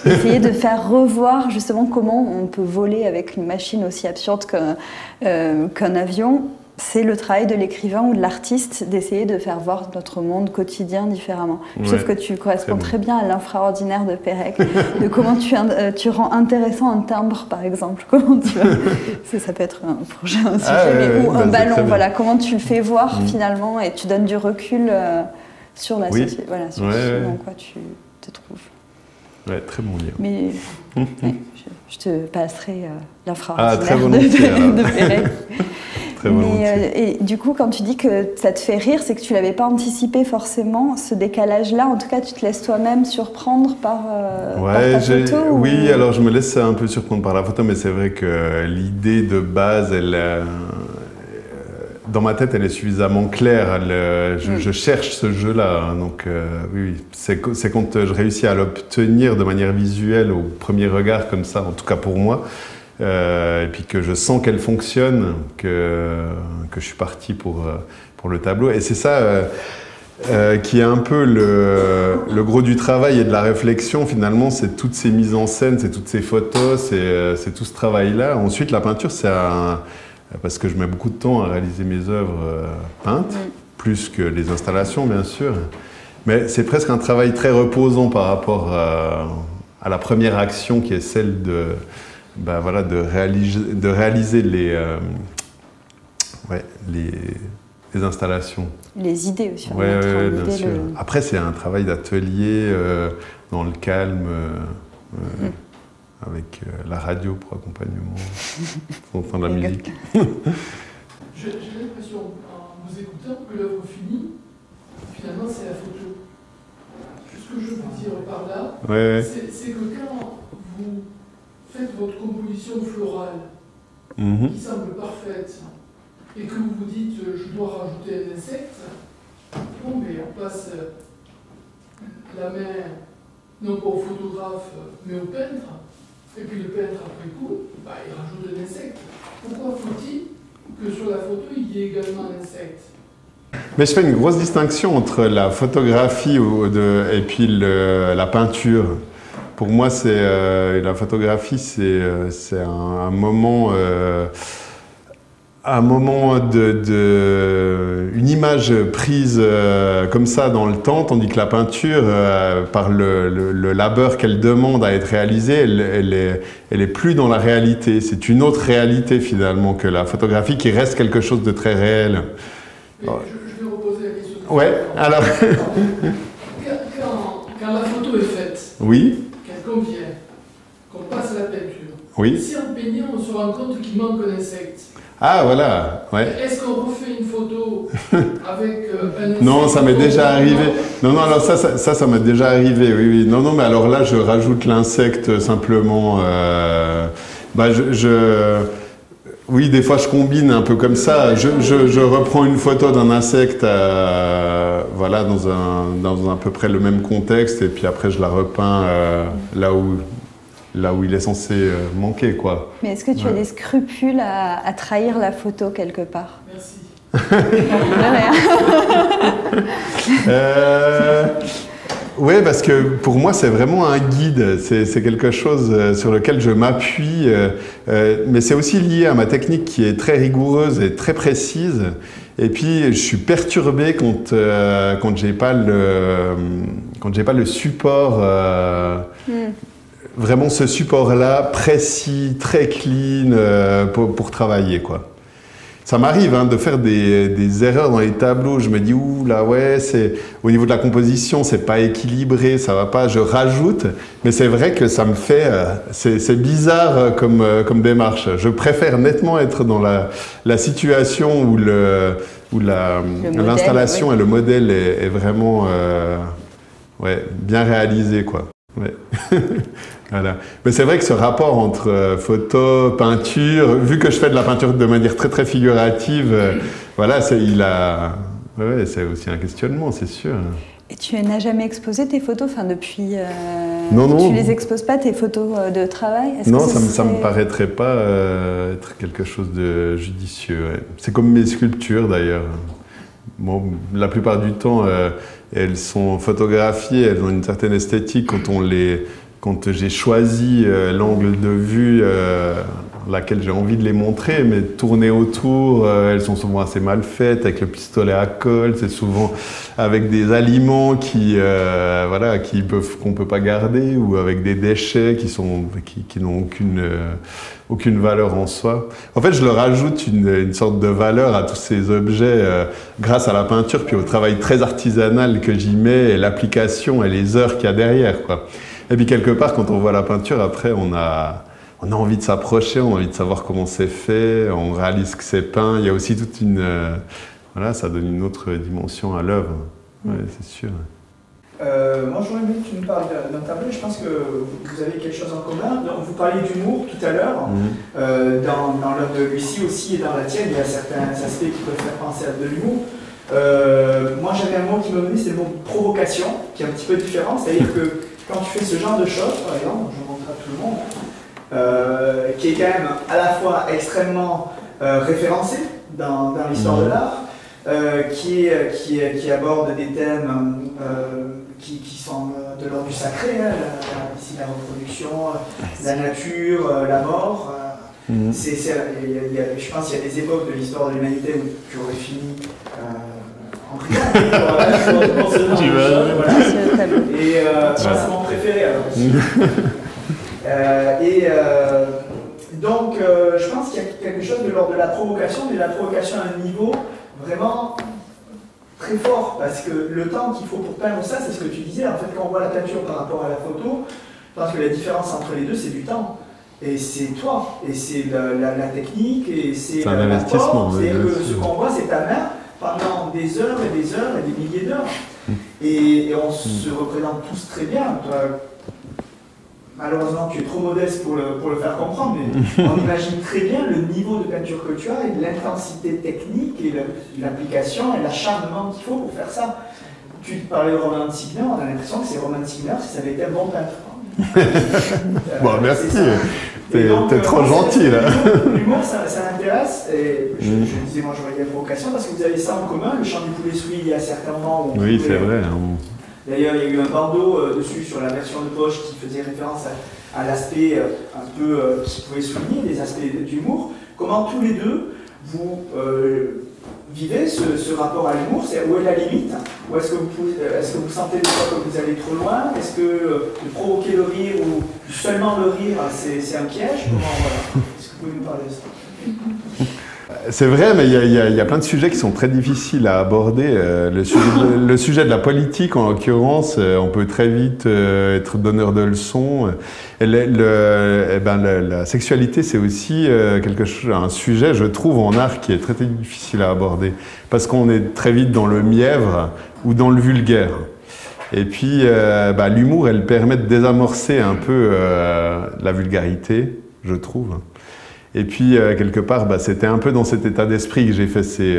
Essayer de faire revoir justement comment on peut voler avec une machine aussi absurde qu'un avion. C'est le travail de l'écrivain ou de l'artiste d'essayer de faire voir notre monde quotidien différemment. Je trouve que tu corresponds très bien à l'infraordinaire de Pérec, de comment tu rends intéressant un timbre, par exemple. Comment ça peut être un projet, un sujet, ou un ballon. Voilà, comment tu le fais voir finalement, et tu donnes du recul sur la société, voilà, sur ce dans quoi tu te trouves. Ouais, très bon livre. Mais je te passerai l'infraordinaire de Pérec. Et du coup, quand tu dis que ça te fait rire, c'est que tu l'avais pas anticipé forcément, ce décalage-là. En tout cas, tu te laisses toi-même surprendre par ta photo. Oui, alors je me laisse un peu surprendre par la photo, mais c'est vrai que l'idée de base, dans ma tête, elle est suffisamment claire. Je cherche ce jeu-là. Donc oui, c'est quand je réussis à l'obtenir de manière visuelle au premier regard comme ça, en tout cas pour moi. Et puis que je sens qu'elle fonctionne, que je suis parti pour le tableau. Et c'est ça qui est un peu le gros du travail et de la réflexion, finalement, c'est toutes ces mises en scène, c'est toutes ces photos, c'est tout ce travail-là. Ensuite, la peinture, parce que je mets beaucoup de temps à réaliser mes œuvres peintes, plus que les installations, bien sûr. Mais c'est presque un travail très reposant par rapport à la première action qui est celle de réaliser les installations. Les idées aussi. Bien sûr. Après, c'est un travail d'atelier dans le calme, avec la radio pour accompagnement, on entend la musique. J'ai l'impression, en vous écoutant, que l'œuvre finie, finalement, c'est la photo. Ce que je veux dire par là, c'est que quand vous faites votre composition florale, qui semble parfaite, et que vous vous dites je dois rajouter un insecte, bon, mais on passe la main non pas au photographe mais au peintre, et puis le peintre après coup, il rajoute un insecte. Pourquoi faut-il que sur la photo il y ait également un insecte? Mais je fais une grosse distinction entre la photographie et puis la peinture. Pour moi, la photographie, c'est un moment, une image prise comme ça dans le temps, tandis que la peinture, par le labeur qu'elle demande à être réalisée, elle est plus dans la réalité. C'est une autre réalité finalement que la photographie, qui reste quelque chose de très réel. Mais je vais reposer la question. Ouais, alors. Quand la photo est faite. Oui. Qu'on vient, qu'on passe à la peinture. Oui. Si en peignant, on se rend compte qu'il manque un insecte. Ah, voilà, ouais. Est-ce qu'on refait une photo avec un insecte? Non, ça m'est déjà arrivé. Non, alors ça m'est déjà arrivé, oui. Non, mais alors là, je rajoute l'insecte simplement. Oui, des fois, je combine un peu comme ça. Je reprends une photo d'un insecte, voilà, dans à peu près le même contexte, et puis après, je la repeins là où il est censé manquer, quoi. Mais est-ce que tu as des scrupules à trahir la photo quelque part? Merci. Oui, parce que pour moi, c'est vraiment un guide. C'est quelque chose sur lequel je m'appuie. Mais c'est aussi lié à ma technique qui est très rigoureuse et très précise. Et puis, je suis perturbé quand j'ai pas le support. Vraiment ce support-là, précis, très clean, pour travailler, quoi. Ça m'arrive de faire des erreurs dans les tableaux. Je me dis, ouh là, ouais, au niveau de la composition, c'est pas équilibré, ça va pas. Je rajoute, mais c'est vrai que ça me fait. C'est bizarre comme démarche. Je préfère nettement être dans la situation où l'installation et le modèle est vraiment bien réalisé, quoi. Ouais. Voilà. Mais c'est vrai que ce rapport entre photo, peinture, vu que je fais de la peinture de manière très très figurative, voilà, c'est aussi un questionnement, c'est sûr. Et tu n'as jamais exposé tes photos, enfin depuis... Non. Tu les exposes pas, tes photos de travail? Non, ça me paraîtrait pas être quelque chose de judicieux. Ouais. C'est comme mes sculptures d'ailleurs. Bon, la plupart du temps, elles sont photographiées, elles ont une certaine esthétique quand j'ai choisi l'angle de vue laquelle j'ai envie de les montrer, mais tourner autour, elles sont souvent assez mal faites, avec le pistolet à colle, c'est souvent avec des aliments qu'on peut pas garder, ou avec des déchets qui n'ont aucune valeur en soi. En fait, je leur ajoute une sorte de valeur à tous ces objets grâce à la peinture, puis au travail très artisanal que j'y mets, et l'application et les heures qu'il y a derrière, quoi. Et puis quelque part, quand on voit la peinture, après, on a envie de s'approcher, on a envie de savoir comment c'est fait, on réalise que c'est peint. Il y a aussi toute ça donne une autre dimension à l'œuvre. Ouais, c'est sûr. Moi, j'aurais aimé que tu nous parles d'un tableau. Je pense que vous avez quelque chose en commun. Donc, vous parliez d'humour tout à l'heure. Dans l'œuvre de Lucie aussi et dans la tienne, il y a certains aspects qui peuvent faire penser à de l'humour. Moi, j'avais un mot qui me venait, c'est le mot provocation, qui est un petit peu différent. C'est-à-dire que quand tu fais ce genre de choses, par exemple, je montre à tout le monde, qui est quand même à la fois extrêmement référencé dans l'histoire de l'art, qui aborde des thèmes qui sont de l'ordre du sacré, ici la reproduction, la nature, la mort. Je pense qu'il y a des époques de l'histoire de l'humanité où tu aurais fini en prison. Et c'est mon préféré alors aussi. Donc je pense qu'il y a quelque chose de l'ordre de la provocation, mais la provocation à un niveau vraiment très fort, parce que le temps qu'il faut pour peindre ça, c'est ce que tu disais, en fait quand on voit la peinture par rapport à la photo, je pense que la différence entre les deux, c'est du temps. Et c'est toi, et c'est la technique, et c'est un investissement. C'est-à-dire que ce qu'on voit, c'est ta main pendant des heures et des heures et des milliers d'heures. Et on se représente tous très bien. Toi, malheureusement, tu es trop modeste pour le faire comprendre, mais on imagine très bien le niveau de peinture que tu as et l'intensité technique et l'application et l'acharnement qu'il faut pour faire ça. Tu parlais de Roman Signer, on a l'impression que c'est Roman Signer si ça avait été un bon peintre. Bon, merci. T'es trop gentil là. L'humour, ça m'intéresse. Et je disais, moi j'aurais des provocations parce que vous avez ça en commun. Le chant du poulet souris, il y a certains moments où. Oui, c'est vrai. D'ailleurs, il y a eu un bandeau dessus sur la version de poche qui faisait référence à l'aspect un peu qui pouvait souligner des aspects d'humour. Comment tous les deux vous vivez ce rapport à l'humour? Où est la limite? Ou est-ce que vous sentez des fois que vous allez trop loin? Est-ce que de provoquer le rire ou seulement le rire, c'est un piège? Est-ce que vous pouvez nous parler de ça? C'est vrai, mais il y a plein de sujets qui sont très difficiles à aborder. Le sujet de la politique, en l'occurrence, on peut très vite être donneur de leçons. La sexualité, c'est aussi un sujet, je trouve, en art qui est très, très difficile à aborder. Parce qu'on est très vite dans le mièvre ou dans le vulgaire. Et puis, l'humour, elle permet de désamorcer un peu la vulgarité, je trouve. Et puis, quelque part, c'était un peu dans cet état d'esprit que j'ai fait ces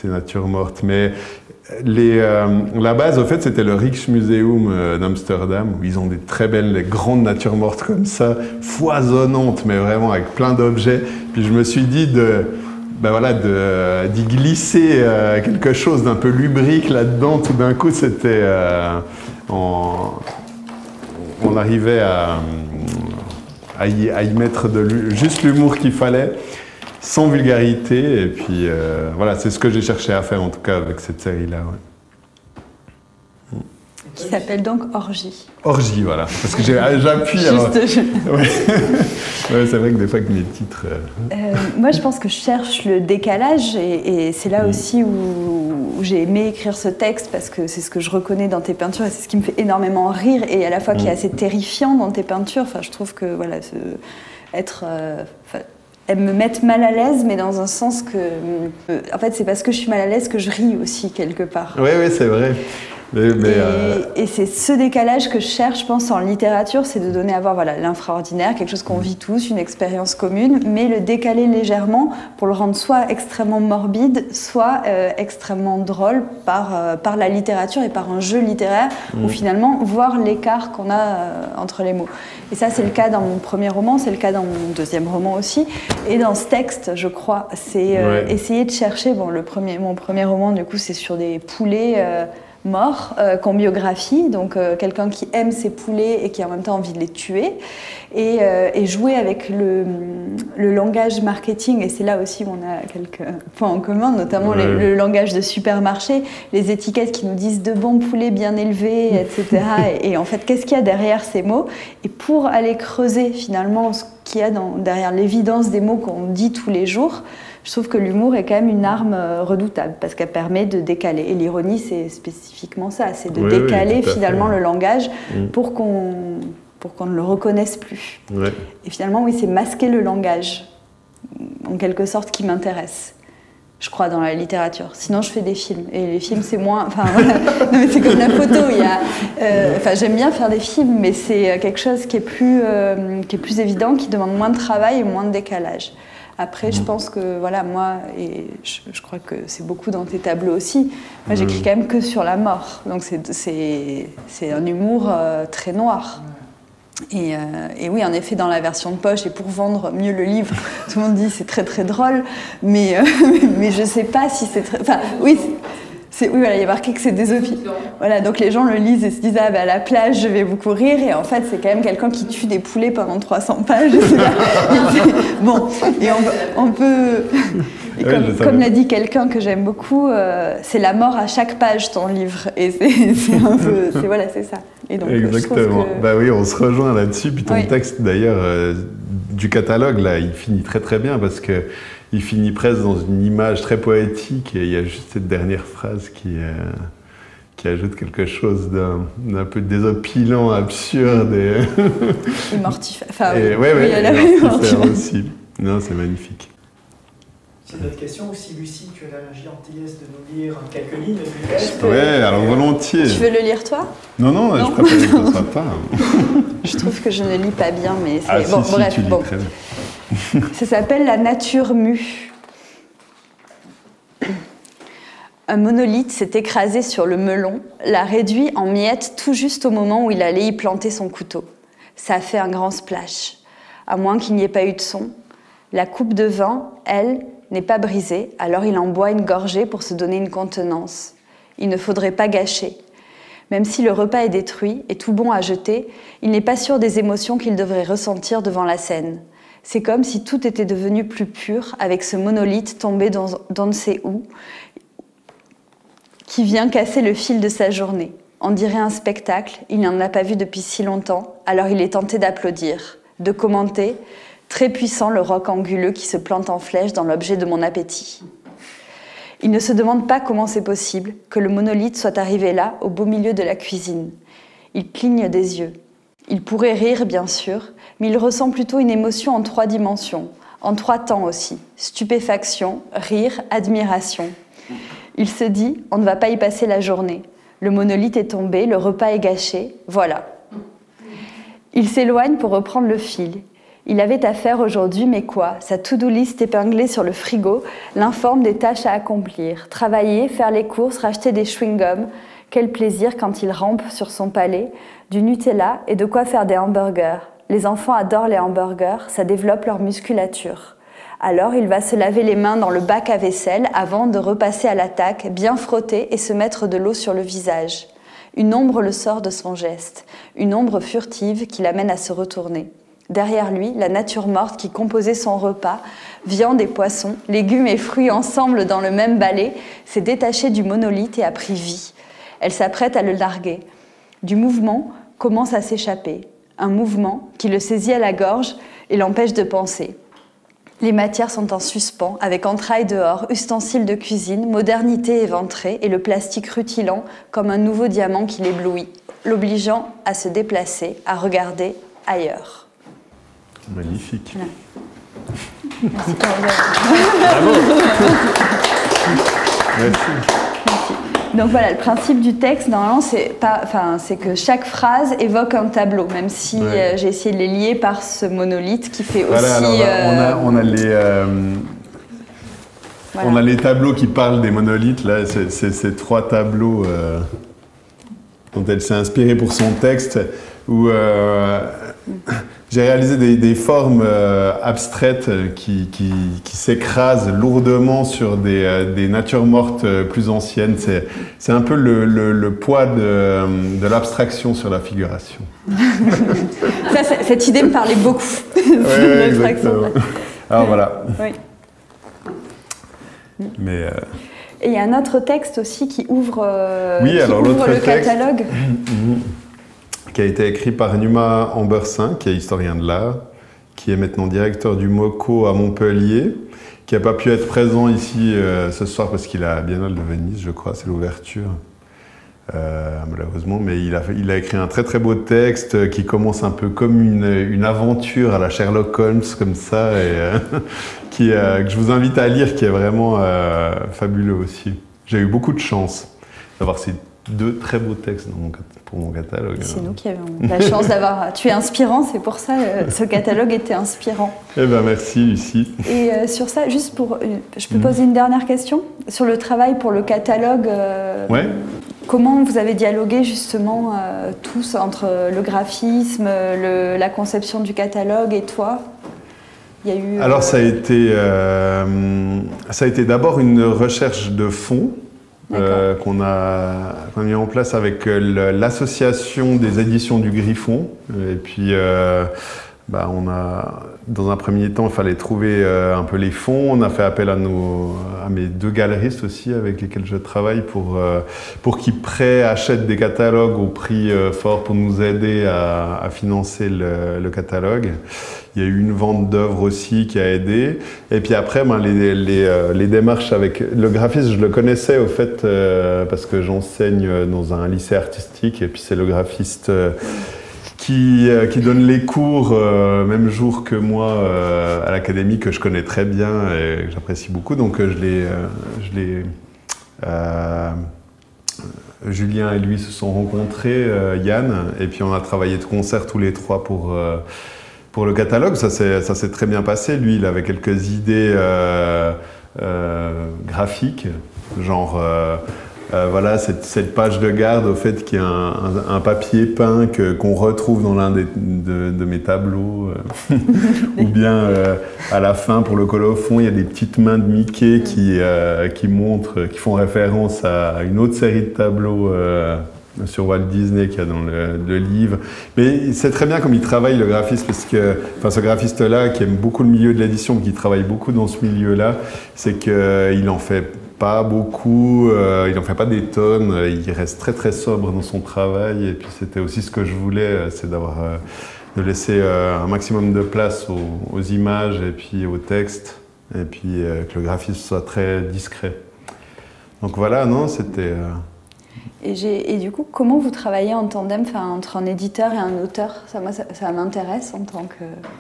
natures mortes. Mais la base, au fait, c'était le Rijksmuseum d'Amsterdam, où ils ont des très belles, des grandes natures mortes comme ça, foisonnantes, mais vraiment avec plein d'objets. Puis je me suis dit d'y glisser quelque chose d'un peu lubrique là-dedans. Tout d'un coup, c'était... on arrivait à y mettre juste l'humour qu'il fallait, sans vulgarité. Et puis c'est ce que j'ai cherché à faire en tout cas avec cette série-là. Ouais. Qui s'appelle donc Orgie. Orgie, voilà. Parce que j'appuie. Ouais, c'est vrai que des fois avec mes titres... Moi, je pense que je cherche le décalage et c'est là aussi où j'ai aimé écrire ce texte parce que c'est ce que je reconnais dans tes peintures et c'est ce qui me fait énormément rire et à la fois qui est assez terrifiant dans tes peintures. Enfin, je trouve que elles me mettent mal à l'aise, mais dans un sens que... en fait, c'est parce que je suis mal à l'aise que je ris aussi, quelque part. Oui, c'est vrai. Et c'est ce décalage que je cherche, je pense, en littérature, c'est de donner à voir l'infraordinaire, quelque chose qu'on vit tous, une expérience commune, mais le décaler légèrement pour le rendre soit extrêmement morbide, soit extrêmement drôle par la littérature et par un jeu littéraire, où finalement, voir l'écart qu'on a entre les mots. Et ça, c'est le cas dans mon premier roman, c'est le cas dans mon deuxième roman aussi. Et dans ce texte, je crois, c'est essayer de chercher... Bon, mon premier roman, du coup, c'est sur des poulets... morts, qu'on biographie, donc quelqu'un qui aime ses poulets et qui a en même temps envie de les tuer, et jouer avec le langage marketing, et c'est là aussi où on a quelques points en commun, notamment le langage de supermarché, les étiquettes qui nous disent de bons poulets bien élevés, etc. et en fait, qu'est-ce qu'il y a derrière ces mots? Et pour aller creuser finalement ce qu'il y a derrière l'évidence des mots qu'on dit tous les jours, je trouve que l'humour est quand même une arme redoutable parce qu'elle permet de décaler. Et l'ironie, c'est spécifiquement ça, c'est de décaler finalement le langage pour qu'on ne le reconnaisse plus. Et finalement, oui, c'est masquer le langage, en quelque sorte, qui m'intéresse. Je crois dans la littérature. Sinon, je fais des films. Et les films, c'est moins... Enfin, voilà. Non, mais c'est comme la photo. J'aime bien faire des films, mais c'est quelque chose qui est plus évident, qui demande moins de travail et moins de décalage. Après, je pense que, voilà, moi, et je crois que c'est beaucoup dans tes tableaux aussi, moi, j'écris quand même que sur la mort. Donc, c'est un humour très noir. Et oui, en effet, dans la version de poche, et pour vendre mieux le livre, tout le monde dit c'est très, très drôle, mais je ne sais pas si c'est très... Enfin, oui, voilà, il y a marqué que c'est des voilà, donc les gens le lisent et se disent « Ah, bah, à la plage, je vais beaucoup rire », et en fait, c'est quand même quelqu'un qui tue des poulets pendant 300 pages. Bon, et on peut... Et comme l'a dit quelqu'un que j'aime beaucoup, c'est la mort à chaque page, ton livre. Et c'est un peu... Voilà, c'est ça. Et donc, exactement. Bah oui, on se rejoint là-dessus. Puis ton texte, d'ailleurs, du catalogue, là, il finit très, très bien parce que il finit presque dans une image très poétique et il y a juste cette dernière phrase qui ajoute quelque chose d'un peu désopilant, absurde et mortifère. Enfin, oui, mortifère aussi. Non, c'est magnifique. C'est une autre question aussi, Lucie, tu as la gentillesse de nous lire quelques lignes du texte. Oui, alors volontiers. Tu veux le lire toi? Non, je préfère que ce soit pas. Je trouve que je ne lis pas bien, mais c'est... Ah, bon, si, bref, tu lis très bien. Ça s'appelle La nature mue. Un monolithe s'est écrasé sur le melon, l'a réduit en miettes tout juste au moment où il allait y planter son couteau. Ça a fait un grand splash. À moins qu'il n'y ait pas eu de son. La coupe de vin, elle, n'est pas brisée, alors il en boit une gorgée pour se donner une contenance. Il ne faudrait pas gâcher. Même si le repas est détruit et tout bon à jeter, il n'est pas sûr des émotions qu'il devrait ressentir devant la scène. C'est comme si tout était devenu plus pur avec ce monolithe tombé dans ne sait où, qui vient casser le fil de sa journée. On dirait un spectacle, il n'en a pas vu depuis si longtemps, alors il est tenté d'applaudir, de commenter, très puissant le roc anguleux qui se plante en flèche dans l'objet de mon appétit. Il ne se demande pas comment c'est possible que le monolithe soit arrivé là, au beau milieu de la cuisine. Il cligne des yeux. Il pourrait rire, bien sûr, mais il ressent plutôt une émotion en 3 dimensions, en 3 temps aussi. Stupéfaction, rire, admiration. Il se dit, on ne va pas y passer la journée. Le monolithe est tombé, le repas est gâché, voilà. Il s'éloigne pour reprendre le fil. Il avait à faire aujourd'hui, mais quoi? Sa to-do list épinglée sur le frigo l'informe des tâches à accomplir. Travailler, faire les courses, racheter des chewing-gums. Quel plaisir quand il rampe sur son palais, du Nutella et de quoi faire des hamburgers. Les enfants adorent les hamburgers, ça développe leur musculature. Alors il va se laver les mains dans le bac à vaisselle avant de repasser à l'attaque, bien frotter et se mettre de l'eau sur le visage. Une ombre le sort de son geste, une ombre furtive qui l'amène à se retourner. Derrière lui, la nature morte qui composait son repas, viande et poissons, légumes et fruits ensemble dans le même balai, s'est détachée du monolithe et a pris vie. Elle s'apprête à le larguer. Du mouvement commence à s'échapper. Un mouvement qui le saisit à la gorge et l'empêche de penser. Les matières sont en suspens, avec entrailles dehors, ustensiles de cuisine, modernité éventrée et le plastique rutilant comme un nouveau diamant qui l'éblouit, l'obligeant à se déplacer, à regarder ailleurs. Magnifique. Voilà. Merci. Bravo. Merci. Merci. Donc voilà, le principe du texte, normalement, c'est que chaque phrase évoque un tableau, même si j'ai essayé de les lier par ce monolithe qui fait aussi... Alors, on a les tableaux qui parlent des monolithes, là, c'est ces 3 tableaux dont elle s'est inspirée pour son texte, où j'ai réalisé des formes abstraites qui s'écrasent lourdement sur des natures mortes plus anciennes. C'est un peu le poids de l'abstraction sur la figuration. Ça, cette idée me parlait beaucoup. Oui, exactement. Alors voilà. Oui. Mais et il y a un autre texte aussi qui ouvre, le catalogue. Qui a été écrit par Numa Ambersin, qui est historien de l'art, qui est maintenant directeur du MoCo à Montpellier, qui n'a pas pu être présent ici ce soir parce qu'il a la Biennale de Venise, je crois, c'est l'ouverture, malheureusement. Mais il a écrit un très très beau texte qui commence un peu comme une aventure à la Sherlock Holmes, comme ça, et que je vous invite à lire, qui est vraiment fabuleux aussi. J'ai eu beaucoup de chance d'avoir ces 2 très beaux textes pour mon catalogue. C'est nous qui avons la chance d'avoir... Tu es inspirant, c'est pour ça ce catalogue était inspirant. Eh bien, merci, Lucie. Et sur ça, juste pour... Je peux poser une dernière question ? Sur le travail pour le catalogue, comment vous avez dialogué justement tous entre le graphisme, la conception du catalogue et toi ? Il y a eu, Alors, ça a été d'abord une recherche de fond. Qu'on a mis en place avec l'association des éditions du Griffon. Et puis, dans un premier temps, il fallait trouver un peu les fonds. On a fait appel à mes 2 galeristes aussi, avec lesquels je travaille, pour qu'ils achètent des catalogues au prix fort pour nous aider à financer le catalogue. Il y a eu une vente d'œuvres aussi qui a aidé. Et puis après, les démarches avec le graphiste, je le connaissais au fait parce que j'enseigne dans un lycée artistique. Et puis c'est le graphiste qui donne les cours même jour que moi à l'académie, que je connais très bien et que j'apprécie beaucoup. Donc Julien et lui se sont rencontrés, Yann, et puis on a travaillé de concert tous les 3 pour le catalogue. Ça s'est très bien passé. Lui, il avait quelques idées graphiques, genre cette page de garde, au fait, qui est un papier peint qu'on retrouve dans l'un de mes tableaux. Ou bien, à la fin, pour le colophon, il y a des petites mains de Mickey qui font référence à une autre série de tableaux sur Walt Disney qu'il y a dans le livre. Mais c'est très bien comme il travaille, le graphiste, parce que ce graphiste-là, qui aime beaucoup le milieu de l'édition, qui travaille beaucoup dans ce milieu-là, c'est qu'il en fait pas beaucoup, il n'en fait pas des tonnes, il reste très très sobre dans son travail, et puis c'était aussi ce que je voulais, c'est de laisser un maximum de place aux images et puis aux textes, et puis que le graphisme soit très discret. Donc voilà, non, c'était... Et du coup, comment vous travaillez en tandem, entre un éditeur et un auteur ? Ça m'intéresse en tant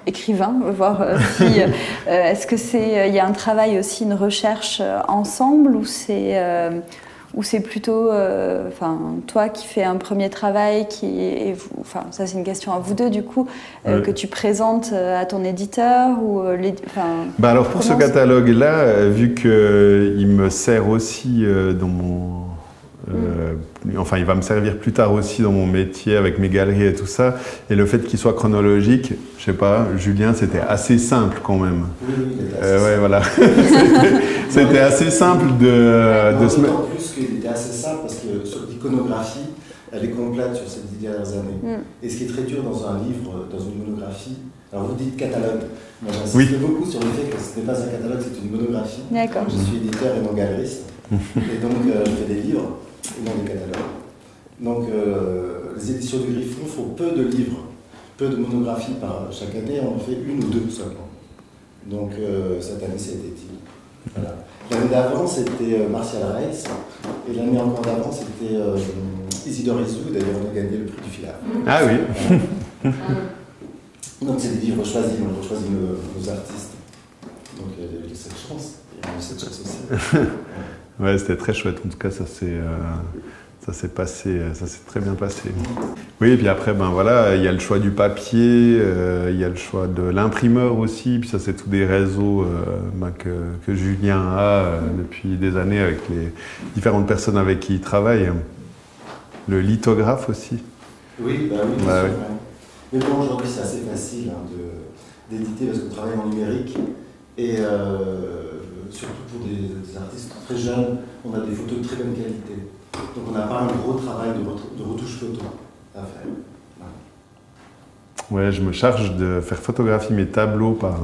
qu'écrivain, voir si est-ce que il y a un travail aussi, une recherche ensemble, ou c'est plutôt toi qui fais un premier travail ça c'est une question à vous deux du coup, que tu présentes à ton éditeur ou alors pour ce catalogue-là, vu qu'il me sert aussi dans mon... il va me servir plus tard aussi dans mon métier avec mes galeries et tout ça. Et le fait qu'il soit chronologique, je sais pas, Julien, c'était assez simple quand même. Oui, voilà. C'était assez simple de se mettre. En plus qu'il était assez simple parce que sur l'iconographie, elle est complète sur ces 10 dernières années. Et ce qui est très dur dans un livre, dans une monographie, alors vous dites catalogue. Moi j'insiste beaucoup sur le fait que ce n'est pas un catalogue, c'est une monographie. D'accord. Je suis éditeur et non galeriste. Et donc je fais des livres et non des catalogues. Donc les éditions du Griffon font peu de livres, peu de monographies par chaque année, on en fait 1 ou 2 seulement. Donc cette année c'était dit. Voilà. L'année d'avant c'était Martial Reis, et l'année encore d'avant c'était Isidore Isou, d'ailleurs on a gagné le prix du Filard. Ah oui. Donc c'est des livres choisis, on choisit nos artistes. Donc il y a eu cette chance, il y a eu cette chance aussi. Ouais, c'était très chouette. En tout cas, ça s'est passé, ça s'est très bien passé. Oui, et puis après, ben voilà, il y a le choix du papier, il y a le choix de l'imprimeur aussi. Puis ça, c'est tous des réseaux que Julien a depuis des années avec les différentes personnes avec qui il travaille. Le lithographe aussi. Oui, bien sûr. Ouais. Mais bon, aujourd'hui, c'est assez facile d'éditer parce qu'on travaille en numérique. Et surtout pour des artistes très jeunes, on a des photos de très bonne qualité. Donc on n'a pas un gros travail de retouche photo à faire. Ouais, je me charge de faire photographier mes tableaux par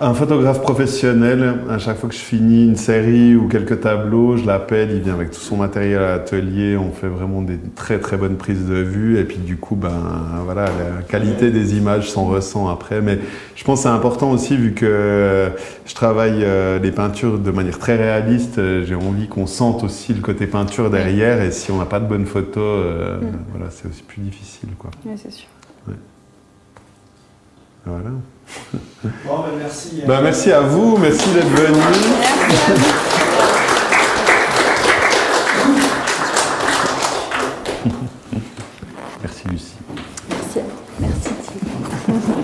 un photographe professionnel. À chaque fois que je finis une série ou quelques tableaux, je l'appelle, il vient avec tout son matériel à l'atelier, on fait vraiment des très très bonnes prises de vue et puis du coup, ben voilà, la qualité des images s'en ressent après. Mais je pense que c'est important aussi vu que je travaille les peintures de manière très réaliste, j'ai envie qu'on sente aussi le côté peinture derrière et si on n'a pas de bonnes photos, voilà, c'est aussi plus difficile, quoi. Oui, c'est sûr. Ouais. Voilà. Bon, ben merci. Merci à vous, merci d'être venu. Merci Lucie. Merci. Merci.